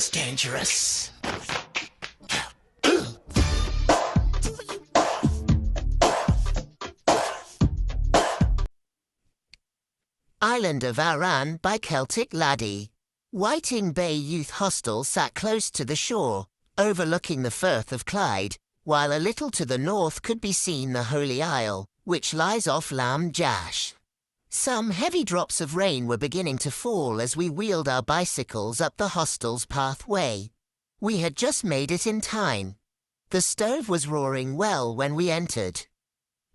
It's dangerous. Island of Arran by Celtic Laddie. Whiting Bay Youth Hostel sat close to the shore, overlooking the Firth of Clyde, while a little to the north could be seen the Holy Isle, which lies off Lam Jash. Some heavy drops of rain were beginning to fall as we wheeled our bicycles up the hostel's pathway. We had just made it in time. The stove was roaring well when we entered.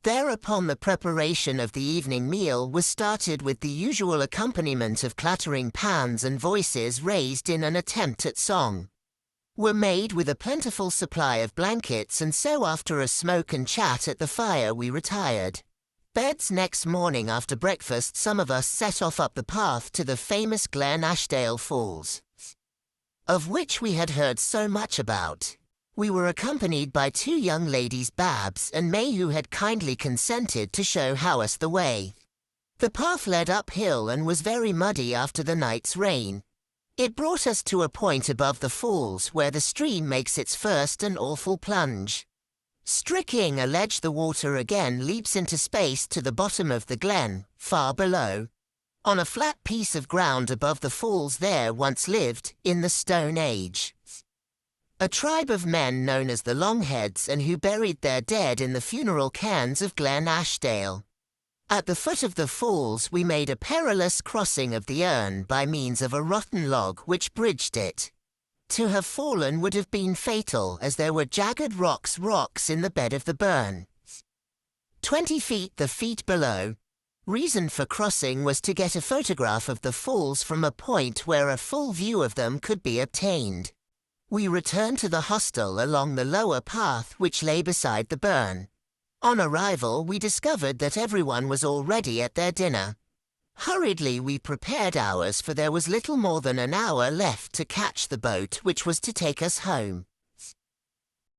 Thereupon the preparation of the evening meal was started with the usual accompaniment of clattering pans and voices raised in an attempt at song. Were made with a plentiful supply of blankets, and so after a smoke and chat at the fire we retired. Beds next morning after breakfast some of us set off up the path to the famous Glen Ashdale Falls, of which we had heard so much about. We were accompanied by two young ladies, Babs and May, who had kindly consented to show us the way. The path led uphill and was very muddy after the night's rain. It brought us to a point above the falls where the stream makes its first and awful plunge. Striking a ledge, the water again leaps into space to the bottom of the glen, far below. On a flat piece of ground above the falls there once lived, in the Stone Age, a tribe of men known as the Longheads, and who buried their dead in the funeral cairns of Glen Ashdale. At the foot of the falls we made a perilous crossing of the Arran by means of a rotten log which bridged it. To have fallen would have been fatal, as there were jagged rocks in the bed of the burn, 20 feet below. Reason for crossing was to get a photograph of the falls from a point where a full view of them could be obtained. We returned to the hostel along the lower path which lay beside the burn. On arrival we discovered that everyone was already at their dinner. Hurriedly we prepared ours, for there was little more than an hour left to catch the boat which was to take us home.